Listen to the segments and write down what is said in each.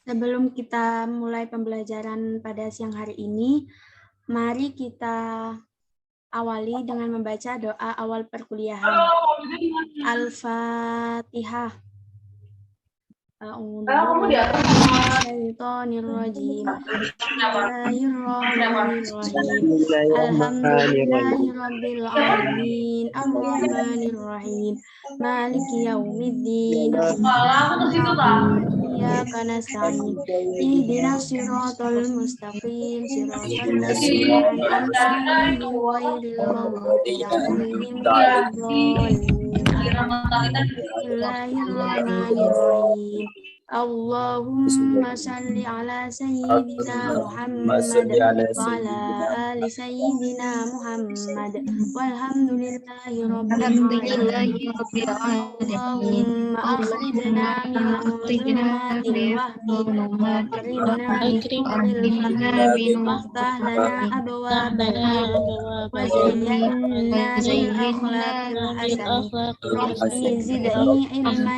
Sebelum kita mulai pembelajaran pada siang hari ini, mari kita awali dengan membaca doa awal perkuliahan. Al-Fatihah. A'udzubillahiminasyaitonirrajim. Bismillahirrahmanirrahim. Alhamdulillahirabbil alamin. Arrahmanirrahim. Maliki yaumiddin. Iyyaka nasta'in. Ihdinas siratal mustaqim. Siratal ladzina an'amta 'alaihim ghairil maghdubi 'alaihim waladdallin. Bismillahirrahmanirrahim. Allahumma salli ala sayyidina Muhammad wa ala ali sayyidina Muhammad walhamdulillahi rabbil alamin. Allahumma akhrijna min dhulumatil wahmi wa akrimna bil fahmi waftah lana abwaabal ilmi wa zayyinna bil akhlaqil hasanah. Rabbi zidni ilman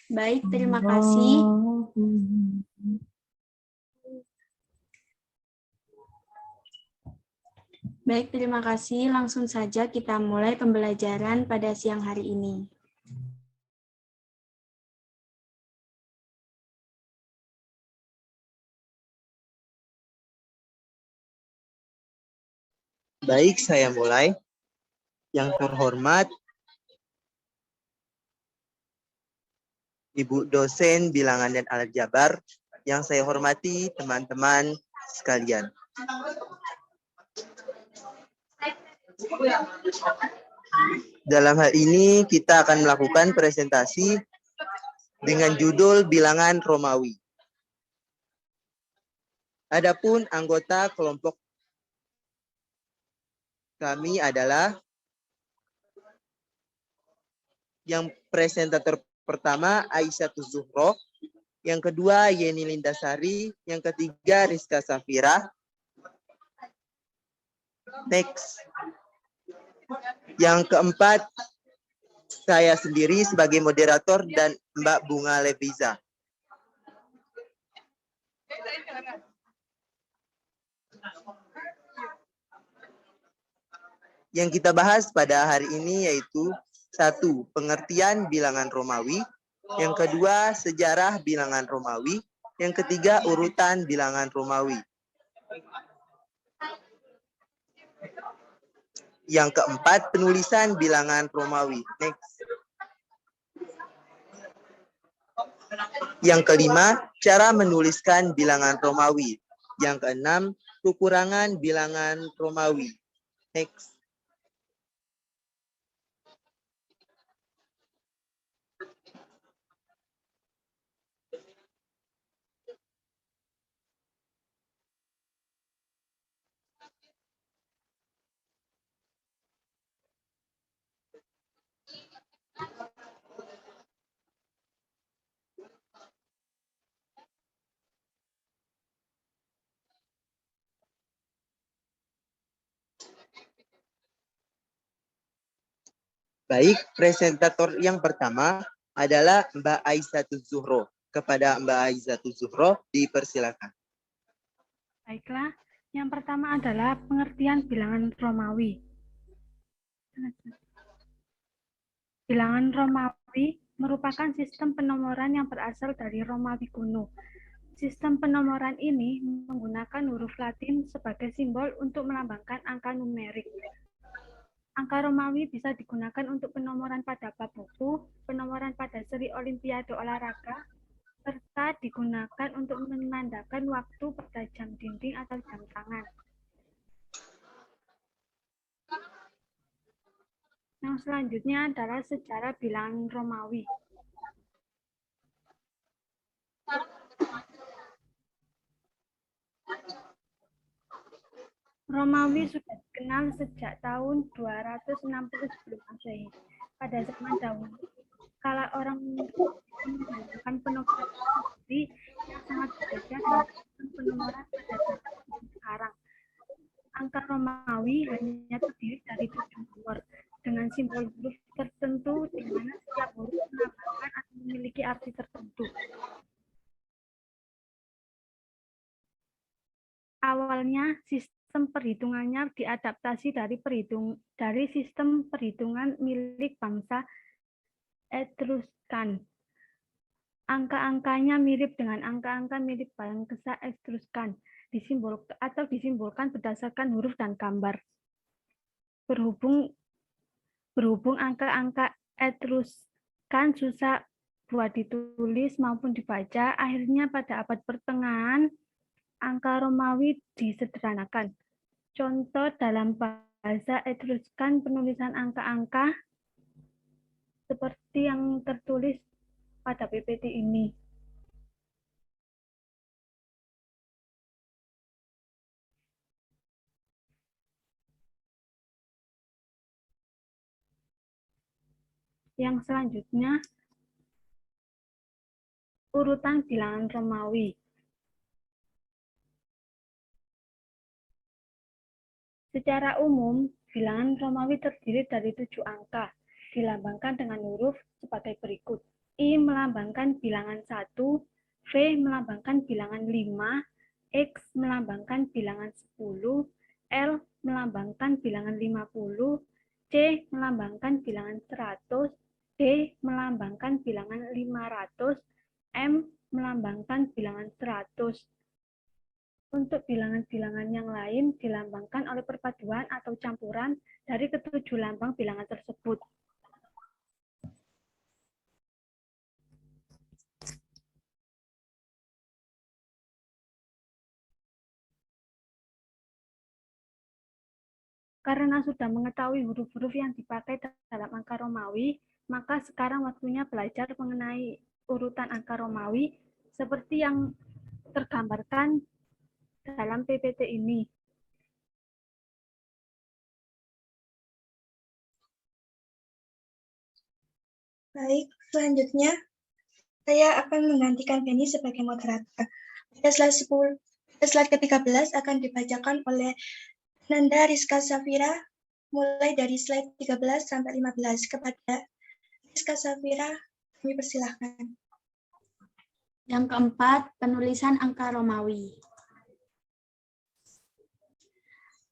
Baik, terima kasih. Baik, terima kasih. Langsung saja kita mulai pembelajaran pada siang hari ini. Baik, saya mulai. Yang terhormat Ibu dosen bilangan dan aljabar, yang saya hormati teman-teman sekalian. Dalam hal ini kita akan melakukan presentasi dengan judul bilangan Romawi. Adapun anggota kelompok kami adalah yang presentator pertama Aisyatuz Zuhro, yang kedua Yeni Lindasari, yang ketiga Rizka Safira. Next. Yang keempat saya sendiri sebagai moderator dan Mbak Bunga Leviza. Yang kita bahas pada hari ini yaitu 1. Pengertian bilangan Romawi. Yang kedua, sejarah bilangan Romawi. Yang ketiga, urutan bilangan Romawi. Yang keempat, penulisan bilangan Romawi. Next. Yang kelima, cara menuliskan bilangan Romawi. Yang keenam, kekurangan bilangan Romawi. Next. Baik, presentator yang pertama adalah Mbak Aisyah Zuhro. Kepada Mbak Aisyah Zuhro, dipersilakan. Baiklah, yang pertama adalah pengertian bilangan Romawi. Bilangan Romawi merupakan sistem penomoran yang berasal dari Romawi kuno. Sistem penomoran ini menggunakan huruf Latin sebagai simbol untuk melambangkan angka numerik. Angka Romawi bisa digunakan untuk penomoran pada bab buku, penomoran pada seri Olimpiade olahraga, serta digunakan untuk menandakan waktu pada jam dinding atau jam tangan. Yang selanjutnya adalah sejarah bilangan Romawi. Romawi sudah dikenal sejak tahun 260 sebelum Masehi. Pada zaman dahulu, kala orang menggunakan penomoran sendiri yang sangat berbeda dengan penomoran pada zaman sekarang. Angka Romawi hanya terdiri dari 7 nomor dengan simbol huruf tertentu di mana setiap huruf melambangkan atau memiliki arti tertentu. Awalnya sistem perhitungannya diadaptasi dari sistem perhitungan milik bangsa Etruskan. Angka-angkanya mirip dengan angka-angka milik bangsa Etruskan, disimbolkan berdasarkan huruf dan gambar. Berhubung angka-angka Etruskan susah buat ditulis maupun dibaca, akhirnya pada abad pertengahan angka Romawi disederhanakan. Contoh dalam bahasa Etruskan penulisan angka-angka seperti yang tertulis pada PPT ini. Yang selanjutnya, urutan bilangan Romawi. Secara umum, bilangan Romawi terdiri dari 7 angka, dilambangkan dengan huruf sebagai berikut. I melambangkan bilangan 1, V melambangkan bilangan 5, X melambangkan bilangan 10, L melambangkan bilangan 50, C melambangkan bilangan 100, D melambangkan bilangan 500, M melambangkan bilangan 100. Untuk bilangan-bilangan yang lain dilambangkan oleh perpaduan atau campuran dari ketujuh lambang bilangan tersebut. Karena sudah mengetahui huruf-huruf yang dipakai dalam angka Romawi, maka sekarang waktunya belajar mengenai urutan angka Romawi seperti yang tergambarkan dalam PPT ini. Baik, selanjutnya saya akan menggantikan Beni sebagai moderator. Pada slide ke-13 akan dibacakan oleh Nanda Rizka Safira mulai dari slide 13 sampai 15. Kepada Rizka Safira, kami persilahkan. Yang keempat, penulisan angka Romawi.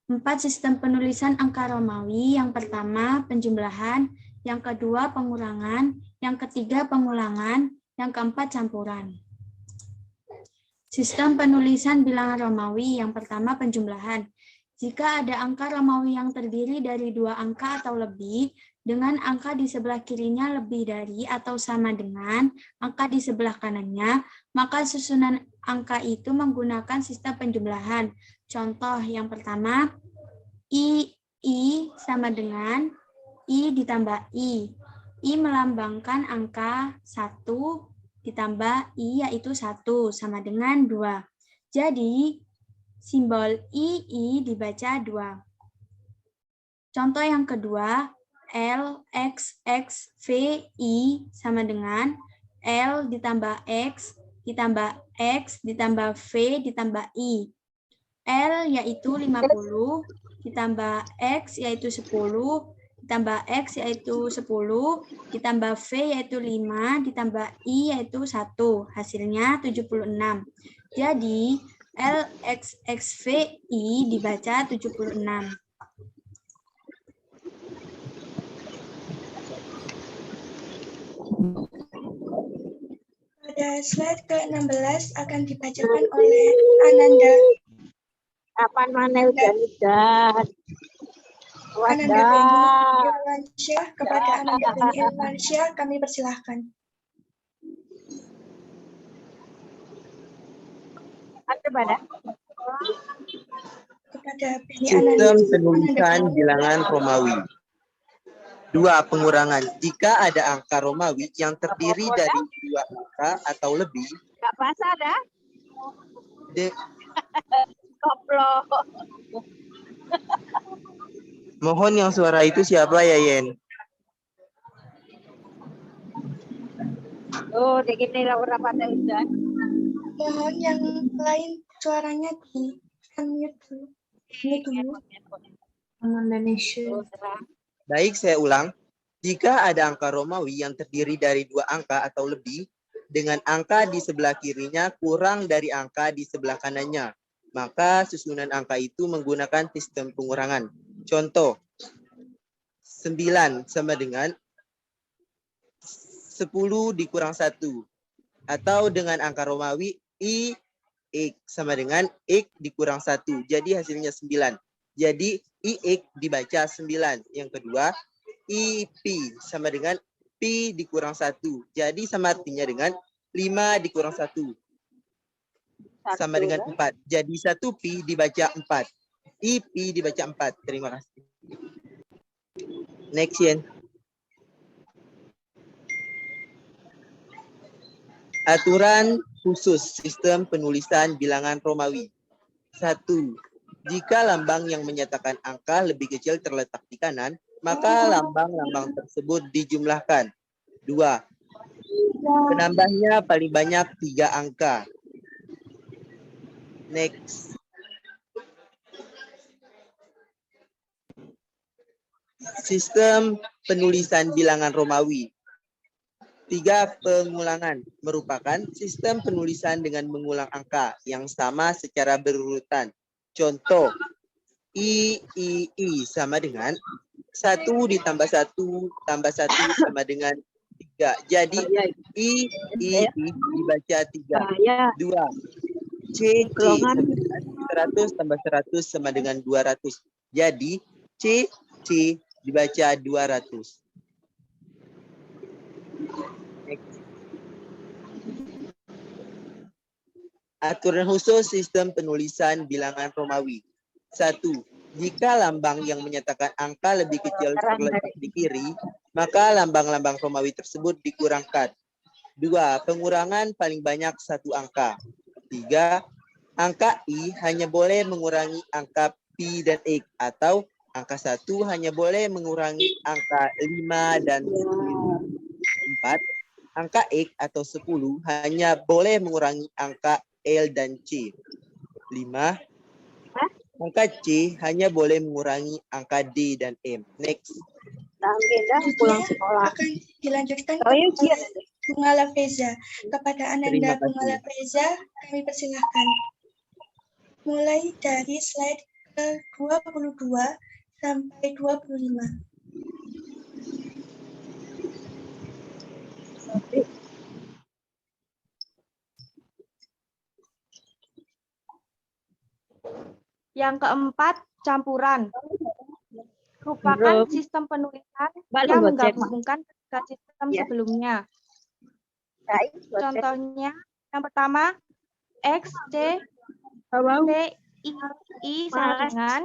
4 sistem penulisan angka Romawi. Yang pertama, penjumlahan. Yang kedua, pengurangan. Yang ketiga, pengulangan. Yang keempat, campuran. Sistem penulisan bilangan Romawi. Yang pertama, penjumlahan. Jika ada angka Romawi yang terdiri dari 2 angka atau lebih, dengan angka di sebelah kirinya lebih dari atau sama dengan angka di sebelah kanannya, maka susunan angka itu menggunakan sistem penjumlahan. Contoh yang pertama, I sama dengan I ditambah I. I melambangkan angka 1 ditambah I yaitu 1 sama dengan 2. Jadi, simbol II dibaca 2. Contoh yang kedua, L, X, X, V, I sama dengan L ditambah X ditambah X ditambah V ditambah I. L yaitu 50, ditambah X yaitu 10, ditambah X yaitu 10, ditambah V yaitu 5, ditambah I yaitu 1. Hasilnya 76. Jadi LXXVI dibaca 76. Pada slide ke-16 akan dibacakan oleh Ananda. Kapan mana hujan-hujan? Ananda Beni Irwansyah, kepada Ananda Beni Irwansyah kami persilahkan. Ada pada? Kepada Beni Sistem Ananda. penulisan bilangan Romawi. 2. Pengurangan. Jika ada angka Romawi yang terdiri dari 2 angka atau lebih, Gak pas ada? de- Koplo. mohon yang suara itu siapa ya, Yen? Oh, dikit nila berapa ada hujan? Mohon yang lain suaranya di unmute dulu. Mute dulu. Oh, terang. Baik, saya ulang. Jika ada angka Romawi yang terdiri dari 2 angka atau lebih, dengan angka di sebelah kirinya kurang dari angka di sebelah kanannya, maka susunan angka itu menggunakan sistem pengurangan. Contoh, 9 sama dengan 10 dikurang 1. Atau dengan angka Romawi, X sama dengan X dikurang 1. Jadi hasilnya 9. Jadi IX dibaca 9. Yang kedua, IP sama dengan P dikurang 1. Jadi sama artinya dengan 5 dikurang 1. Sama dengan 4. Jadi 1P dibaca 4. IP dibaca 4. Terima kasih. Next, Yen. Aturan khusus sistem penulisan bilangan Romawi. 1. Jika lambang yang menyatakan angka lebih kecil terletak di kanan, maka lambang-lambang tersebut dijumlahkan. 2. Penambahnya paling banyak 3 angka. Next. Sistem penulisan bilangan Romawi. 3. Pengulangan merupakan sistem penulisan dengan mengulang angka yang sama secara berurutan. Contoh, I sama dengan 1 ditambah 1 tambah 1 sama dengan 3. Jadi I dibaca 3. 2. C sama dengan 100 tambah 100 sama dengan 200. Jadi C dibaca 200. Next. Aturan khusus sistem penulisan bilangan Romawi. 1. Jika lambang yang menyatakan angka lebih kecil terletak di kiri, maka lambang-lambang Romawi tersebut dikurangkan. 2. Pengurangan paling banyak 1 angka. 3. Angka I hanya boleh mengurangi angka P dan X, atau angka 1 hanya boleh mengurangi angka 5 dan 10. 4. Angka X atau 10 hanya boleh mengurangi angka L dan C. 5. Angka C hanya boleh mengurangi angka D dan M. Next. Pulang sekolah. Akan dilanjutkan Oh, iya, kepada Bunga Lafeza. Kepada Terima Ananda kasih. Bunga Lafeza, kami persilahkan. Mulai dari slide ke-22 sampai 25. Yang keempat, campuran. Merupakan sistem penulisan yang menggabungkan tiga sistem sebelumnya. Contohnya, yang pertama, X, C, P, I sama dengan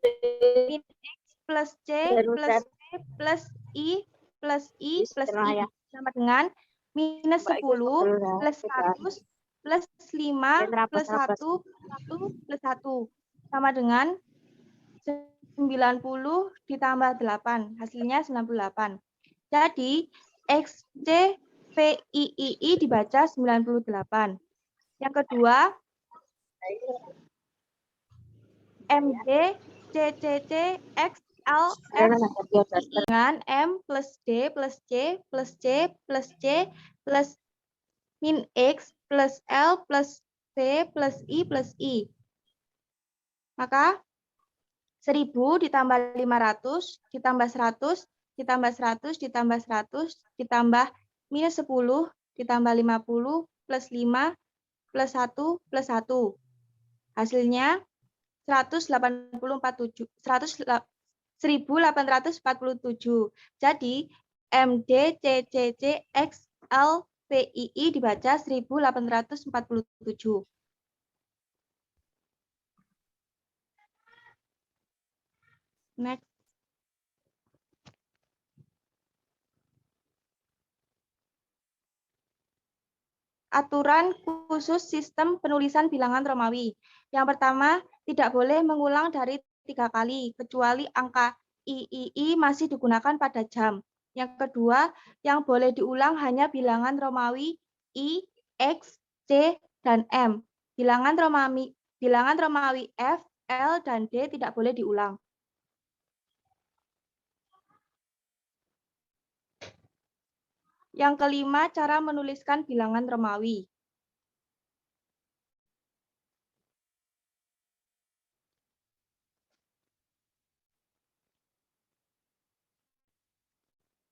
min X plus C plus P plus I plus I plus I sama dengan minus 10 plus 100 plus 5 plus 1 plus 1 sama dengan 90 ditambah 8. Hasilnya 98. Jadi, XC VIII dibaca 98. Yang kedua, MJ CCC X L, F dengan M plus D plus C plus C plus C plus min X plus L plus V plus I. Maka 1000 ditambah 500 ditambah 100 ditambah 100 ditambah 100 ditambah minus 10 ditambah 50 plus 5 plus 1 plus 1. Hasilnya 1847. Jadi MD CCC XL PII dibaca 1847. Next. Aturan khusus sistem penulisan bilangan Romawi. Yang pertama, tidak boleh mengulang dari 3 kali, kecuali angka III masih digunakan pada jam. Yang kedua, yang boleh diulang hanya bilangan Romawi I, X, C, dan M. Bilangan Romawi F, L, dan D tidak boleh diulang. Yang kelima, cara menuliskan bilangan Romawi.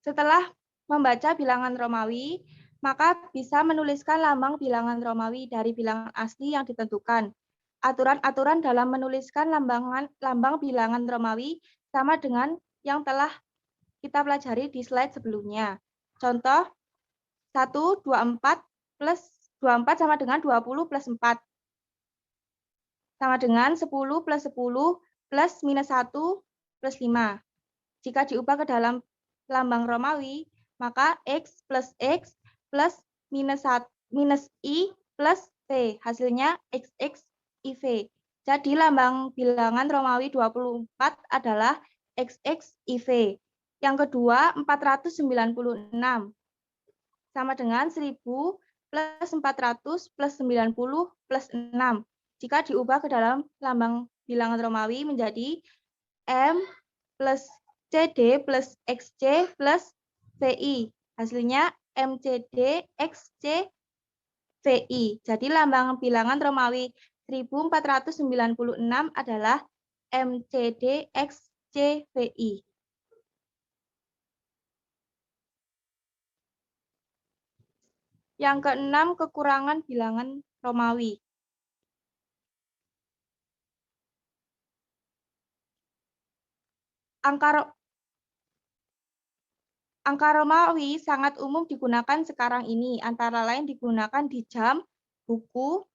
Setelah membaca bilangan Romawi, maka bisa menuliskan lambang bilangan Romawi dari bilangan asli yang ditentukan. Aturan-aturan dalam menuliskan lambang bilangan Romawi sama dengan yang telah kita pelajari di slide sebelumnya. Contoh, 124 plus 24 sama dengan 20 plus 4. Sama dengan 10 plus 10 plus minus 1 plus 5. Jika diubah ke dalam lambang Romawi, maka X plus minus I plus V. Hasilnya XX IV. Jadi lambang bilangan Romawi 24 adalah XX IV. Yang kedua, 496. Sama dengan 1000 plus 400 plus 90 plus 6. Jika diubah ke dalam lambang bilangan Romawi menjadi M plus CD plus XC plus VI. Hasilnya MCD XC VI. Jadi lambang bilangan Romawi 1496 adalah MCD XC VI. Yang keenam, kekurangan bilangan Romawi. Angka Romawi sangat umum digunakan sekarang ini, antara lain digunakan di jam, buku,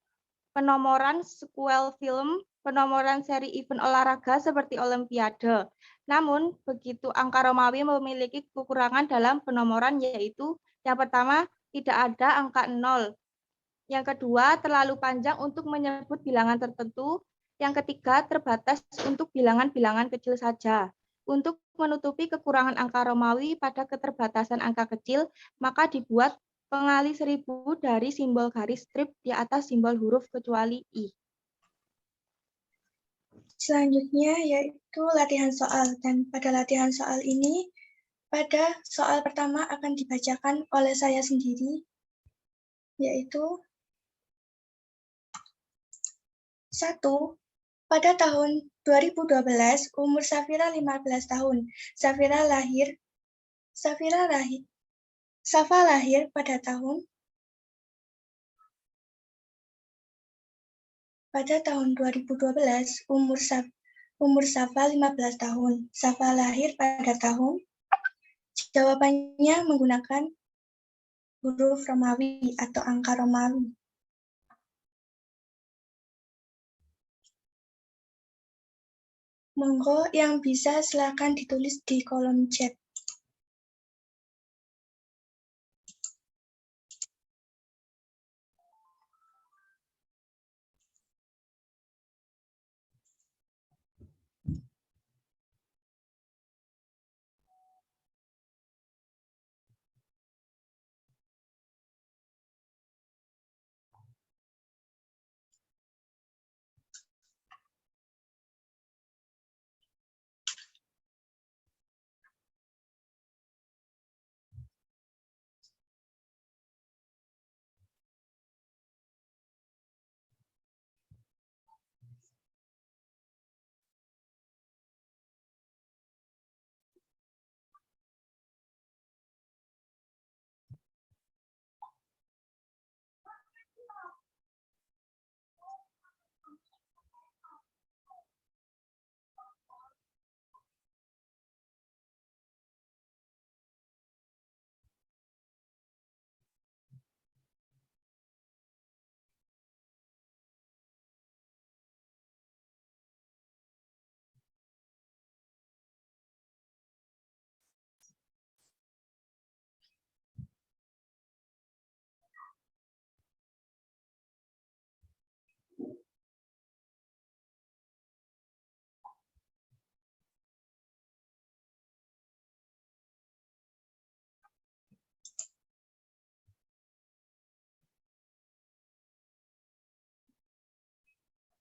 penomoran sequel film, penomoran seri event olahraga seperti Olimpiade. Namun, begitu angka Romawi memiliki kekurangan dalam penomoran, yaitu yang pertama, tidak ada angka 0. Yang kedua, terlalu panjang untuk menyebut bilangan tertentu. Yang ketiga, terbatas untuk bilangan-bilangan kecil saja. Untuk menutupi kekurangan angka Romawi pada keterbatasan angka kecil, maka dibuat pengali 1000 dari simbol garis strip di atas simbol huruf kecuali I. Selanjutnya yaitu latihan soal, dan pada latihan soal ini, pada soal pertama akan dibacakan oleh saya sendiri, yaitu 1. Pada tahun 2012, umur Safira 15 tahun. Safa lahir pada tahun 2012, umur Safa 15 tahun. Safa lahir pada tahun. Jawabannya menggunakan huruf Romawi atau angka Romawi. Monggo yang bisa silakan ditulis di kolom chat.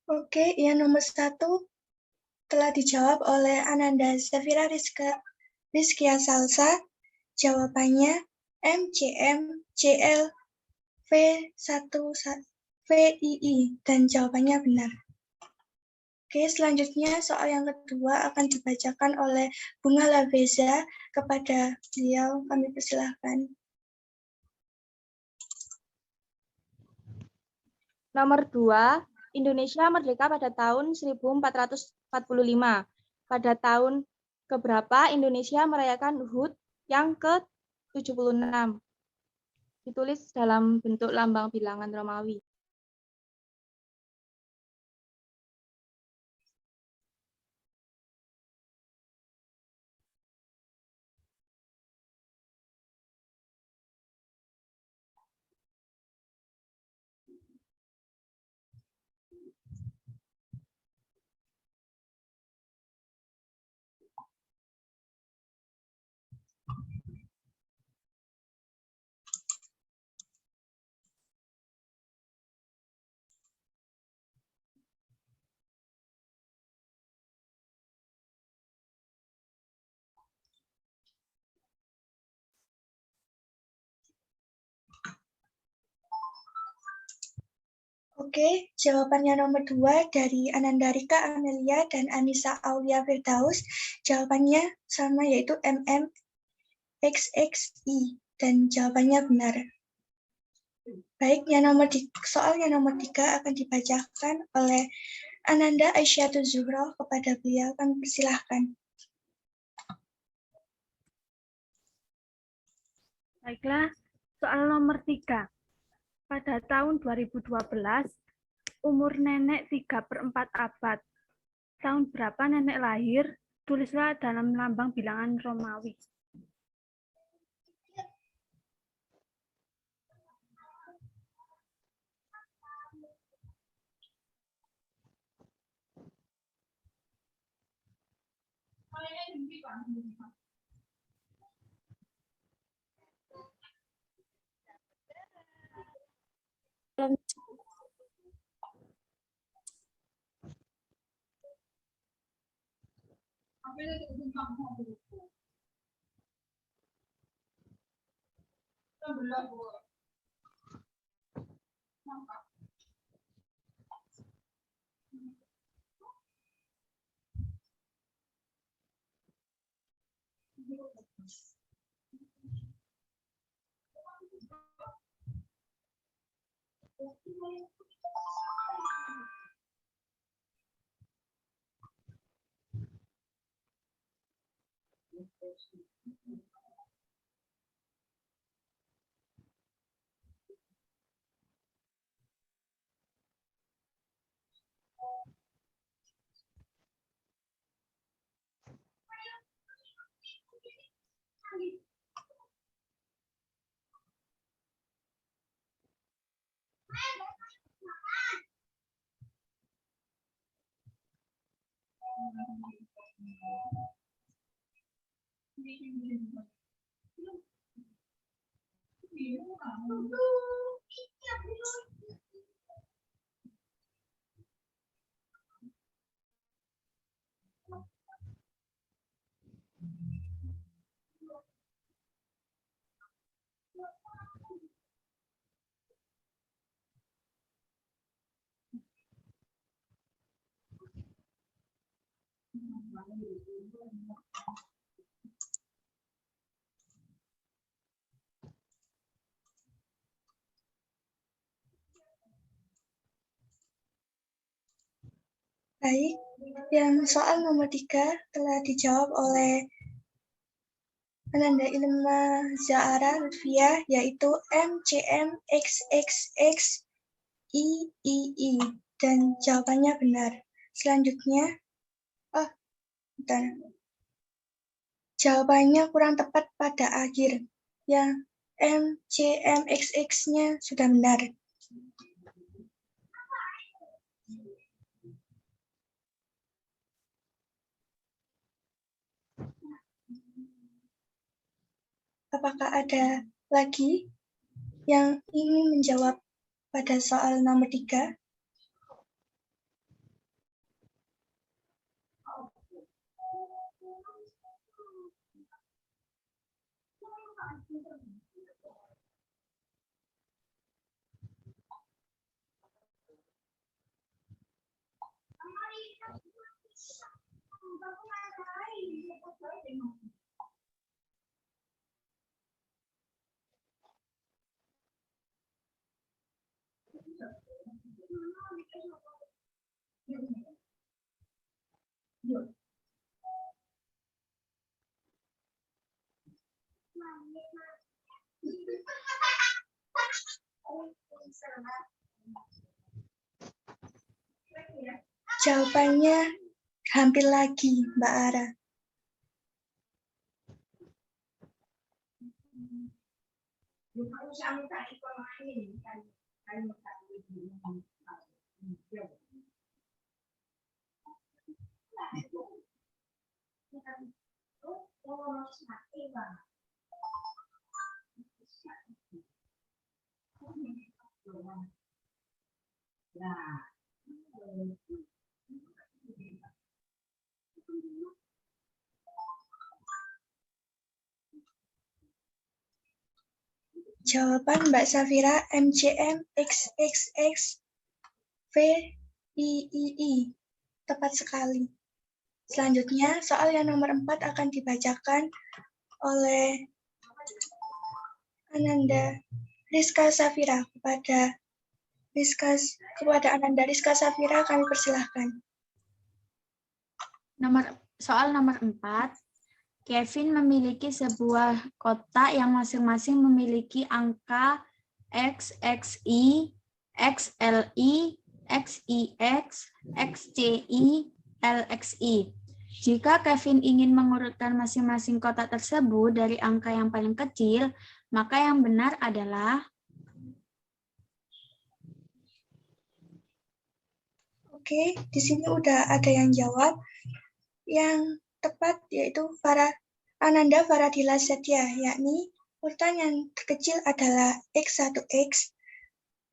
Oke, yang nomor 1 telah dijawab oleh Ananda Zafira Rizkia Salsa. Jawabannya MCM JL V1 VII dan jawabannya benar. Oke, selanjutnya soal yang kedua akan dibacakan oleh Bunga Laveza. Kepada beliau kami persilahkan. Nomor 2, Indonesia merdeka pada tahun 1445. Pada tahun keberapa Indonesia merayakan HUT yang ke-76? Ditulis dalam bentuk lambang bilangan Romawi. Oke, jawabannya nomor 2 dari Ananda Rika Amelia dan Anissa Aulia Firdaus. Jawabannya sama, yaitu MMXXI dan jawabannya benar. Baik, soalnya nomor 3 akan dibacakan oleh Ananda Aisyatul Zuhro. Kepada beliau kami persilahkan. Baiklah, soal nomor 3. Pada tahun 2012, umur nenek 3/4 abad. Tahun berapa nenek lahir? Tulislah dalam lambang bilangan Romawi. Baik, yang soal nomor 3 telah dijawab oleh Ananda Ilma Zahara Lutfia, yaitu MCMXXXIII dan jawabannya benar. Selanjutnya, jawabannya kurang tepat pada akhir. Yang MCMXX-nya sudah benar. Apakah ada lagi yang ingin menjawab pada soal nomor 3? Jawabannya hampir lagi, Mbak Ara. Jawaban Mbak Safira MCM XXX VIII. Tepat sekali. Selanjutnya, soal yang nomor 4 akan dibacakan oleh Ananda Rizka Safira. Kepada Ananda Rizka Safira kami persilahkan. Soal nomor 4. Kevin memiliki sebuah kotak yang masing-masing memiliki angka X, XI, XLI, XIX, XCI, LXI. Jika Kevin ingin mengurutkan masing-masing kotak tersebut dari angka yang paling kecil, maka yang benar adalah... Oke, di sini udah ada yang jawab. Yang tepat yaitu Ananda Faradila Setia, yakni urutan yang terkecil adalah X1X,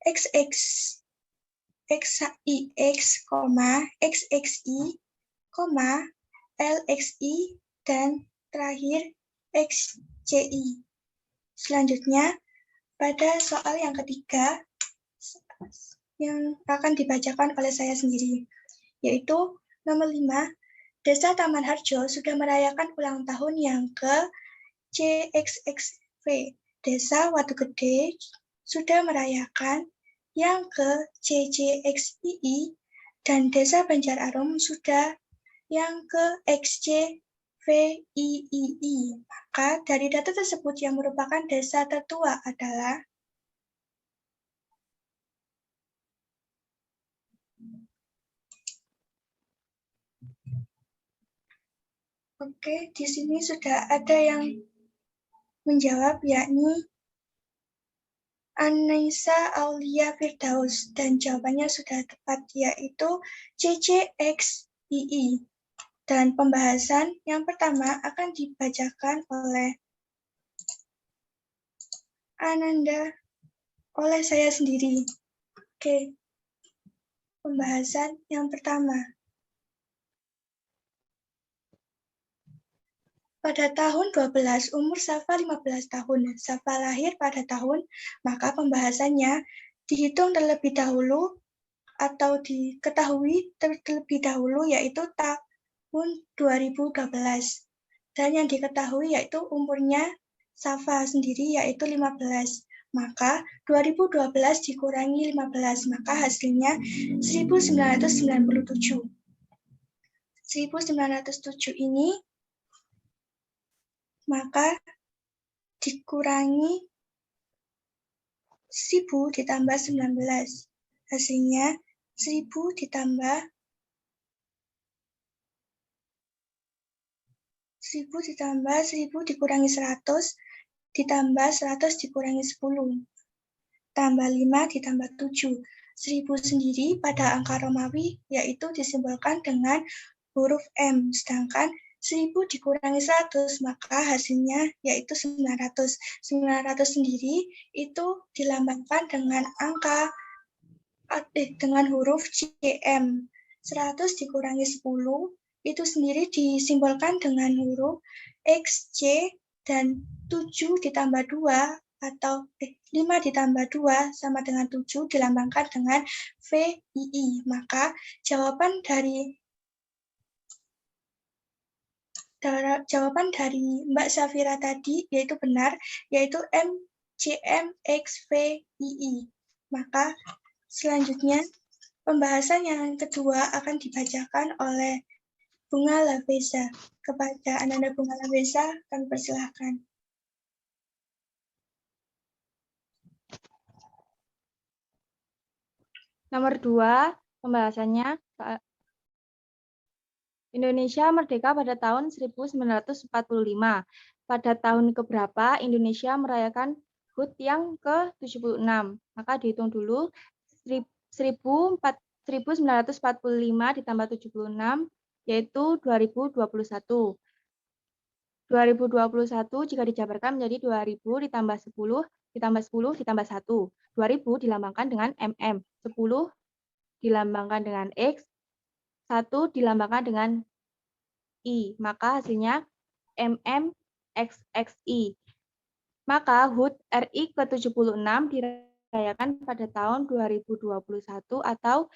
XX, XIX, XXI, LXI, dan terakhir XCI. Selanjutnya, pada soal yang ketiga, yang akan dibacakan oleh saya sendiri, yaitu nomor 5, Desa Taman Harjo sudah merayakan ulang tahun yang ke-CXXV. Desa Watu Gede sudah merayakan yang ke-CCXII, dan Desa Banjar Arum sudah yang ke-XCVIII. Maka dari data tersebut yang merupakan desa tertua adalah Oke, di sini sudah ada yang menjawab, yakni Anissa Aulia Firdaus, dan jawabannya sudah tepat, yaitu CCXII. Dan pembahasan yang pertama akan dibacakan oleh Ananda, oleh saya sendiri. Oke, pembahasan yang pertama. Pada tahun 12, umur Safa 15 tahun. Safa lahir pada tahun, maka pembahasannya dihitung terlebih dahulu atau diketahui terlebih dahulu, yaitu tahun 2012. Dan yang diketahui yaitu umurnya Safa sendiri, yaitu 15. Maka 2012 dikurangi 15, maka hasilnya 1997. 1907 ini maka dikurangi 1000 ditambah 19. Hasilnya 1000 ditambah 1000 dikurangi 100 ditambah 100 dikurangi 10. Tambah 5 ditambah 7. 1000 sendiri pada angka Romawi yaitu disimbolkan dengan huruf M. Sedangkan 1000 dikurangi 100, maka hasilnya yaitu 900. 900 sendiri itu dilambangkan dengan dengan huruf CM. 100 dikurangi 10, itu sendiri disimbolkan dengan huruf XC dan 7 ditambah 2 atau 5 ditambah 2 sama dengan 7 dilambangkan dengan VII. Maka jawaban dari Mbak Safira tadi yaitu benar, yaitu MCMXVII. Maka selanjutnya pembahasan yang kedua akan dibacakan oleh Bunga Laveza. Kepada Ananda Bunga Laveza, kami persilahkan. Nomor 2, pembahasannya. Indonesia merdeka pada tahun 1945. Pada tahun keberapa Indonesia merayakan HUT yang ke-76? Maka dihitung dulu, 1945 ditambah 76, yaitu 2021. 2021 jika dijabarkan menjadi 2000 ditambah 10, ditambah 10, ditambah 1. 2000 dilambangkan dengan MM, 10 dilambangkan dengan X, 1 dilambangkan dengan I. Maka hasilnya MMXXI. Maka HUT RI ke-76 dirayakan pada tahun 2021 atau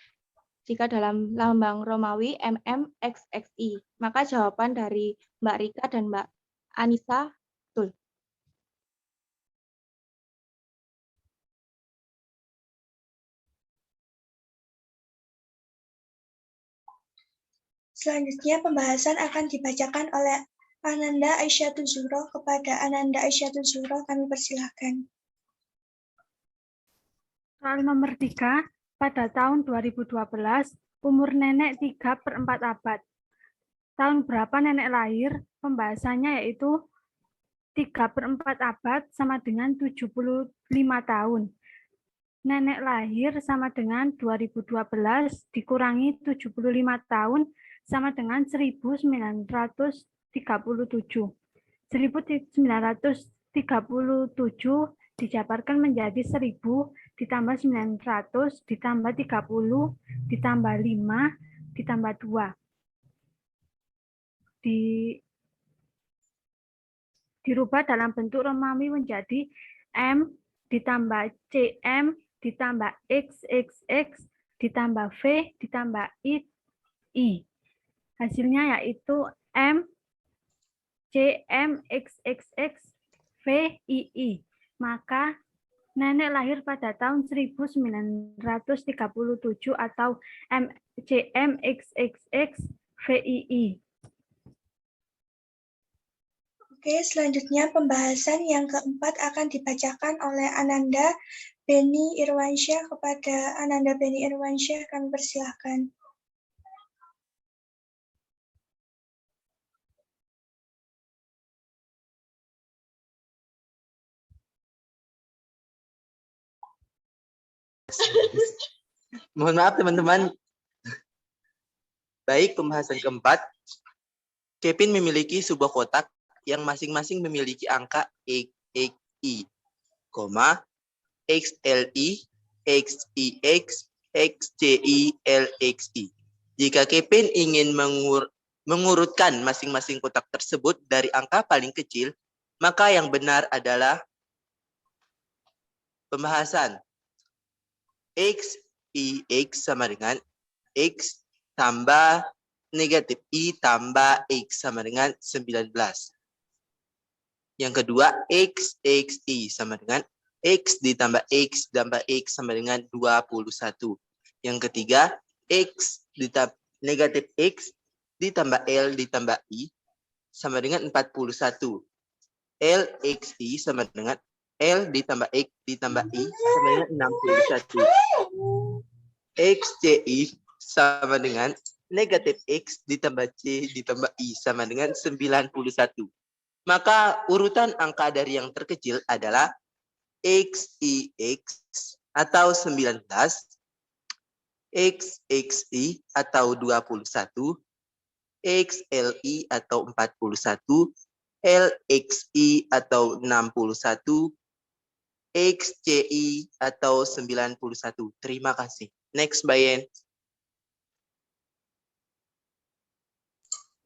jika dalam lambang Romawi MMXXI. Maka jawaban dari Mbak Rika dan Mbak Anissa betul. Selanjutnya pembahasan akan dibacakan oleh Ananda Aisyatul Zuhro. Kepada Ananda Aisyatul Zuhro kami persilahkan. Soal nomor 3, pada tahun 2012, umur nenek 3/4 abad. Tahun berapa nenek lahir? Pembahasannya yaitu 3/4 abad sama dengan 75 tahun. Nenek lahir sama dengan 2012 dikurangi 75 tahun sama dengan 1937. 1937 dijabarkan menjadi 1000 ditambah 900 ditambah 30 ditambah 5 ditambah 2. Dirubah dalam bentuk Romawi menjadi M ditambah CM ditambah XXX ditambah V ditambah I. Hasilnya yaitu M CMXXX VII. Maka nenek lahir pada tahun 1937 atau CMXXX VII. Oke, selanjutnya pembahasan yang keempat akan dibacakan oleh Ananda Beni Irwansyah. Kepada Ananda Beni Irwansyah kami persilahkan. Mohon maaf teman-teman. Baik, pembahasan keempat. Kevin memiliki sebuah kotak yang masing-masing memiliki angka XXI, XLI, XIX, XCI, LXI. Jika Kevin ingin mengurutkan masing-masing kotak tersebut dari angka paling kecil, maka yang benar adalah pembahasan XIX sama dengan X tambah negatif I tambah X sama dengan 19. Yang kedua, XXI sama dengan X ditambah X tambah X sama dengan 21. Yang ketiga, X ditambah negatif X ditambah L ditambah I sama dengan 41. LXI sama dengan L ditambah X ditambah I sama dengan 61. XCI sama dengan negatif X ditambah C ditambah I sama dengan 91. Maka urutan angka dari yang terkecil adalah XIX atau 19, XXI atau 21, XLI atau 41, LXI atau 61, XCI atau 91. Terima kasih. Next, Bayen.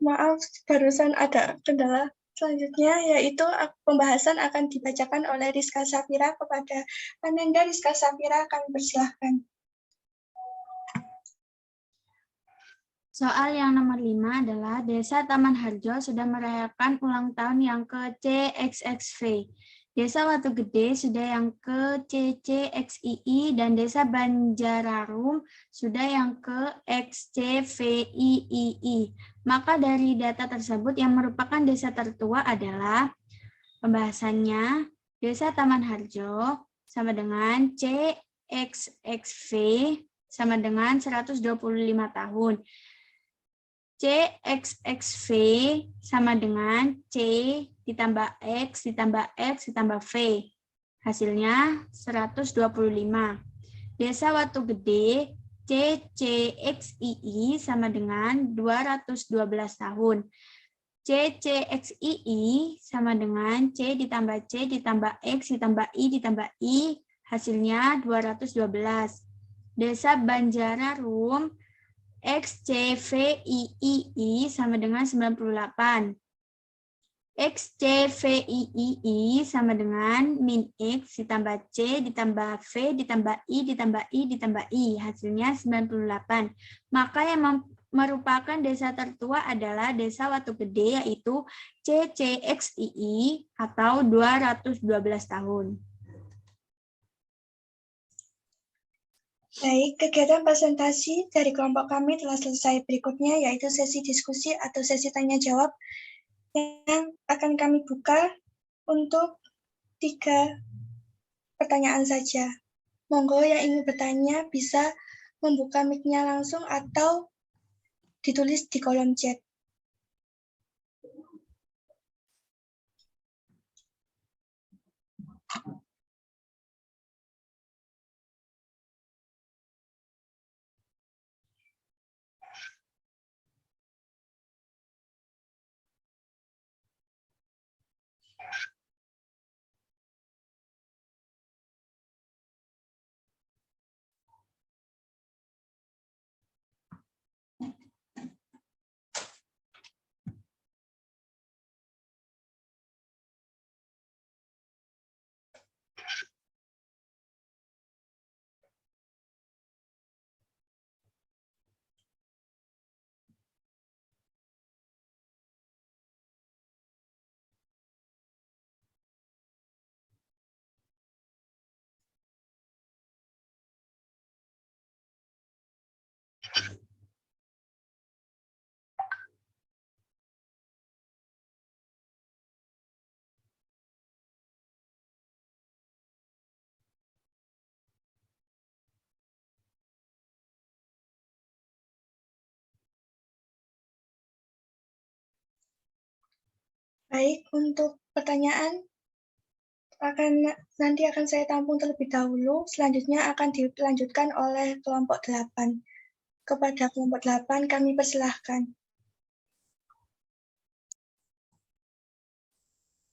Maaf, barusan ada kendala Selanjutnya yaitu pembahasan akan dibacakan oleh Rizka Safira. Kepada Ananda Rizka Safira kami persilahkan. Soal yang nomor 5 adalah Desa Taman Harjo sudah merayakan ulang tahun yang ke-CXXV. Desa Watu Gede sudah yang ke-CCXII dan Desa Banjararum sudah yang ke-XCVIII. Maka dari data tersebut yang merupakan desa tertua adalah pembahasannya Desa Taman Harjo sama dengan CXXV sama dengan 125 tahun. CXXV sama dengan C ditambah X ditambah X ditambah V. Hasilnya 125. Desa Watu Gede CCXII sama dengan 212 tahun. CCXII sama dengan C ditambah X ditambah I, hasilnya 212. Desa Banjararum XCVIII sama dengan 98. XCVIII sama dengan min X ditambah C ditambah V ditambah I ditambah I. Hasilnya 98. Maka yang merupakan desa tertua adalah Desa Watu Gede yaitu CCXII atau 212 tahun. Baik, kegiatan presentasi dari kelompok kami telah selesai. Berikutnya yaitu sesi diskusi atau sesi tanya-jawab yang akan kami buka untuk 3 pertanyaan saja. Monggo yang ingin bertanya bisa membuka mic-nya langsung atau ditulis di kolom chat. Baik, untuk pertanyaan nanti akan saya tampung terlebih dahulu, selanjutnya akan dilanjutkan oleh kelompok 8. Kepada kelompok 8 kami persilahkan.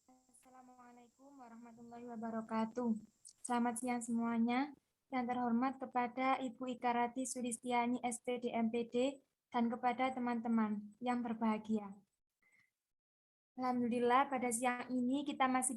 Assalamualaikum warahmatullahi wabarakatuh. Selamat siang semuanya. Yang terhormat kepada Ibu Ikarati Sulistiani SPD MPD dan kepada teman-teman yang berbahagia. Alhamdulillah pada siang ini kita masih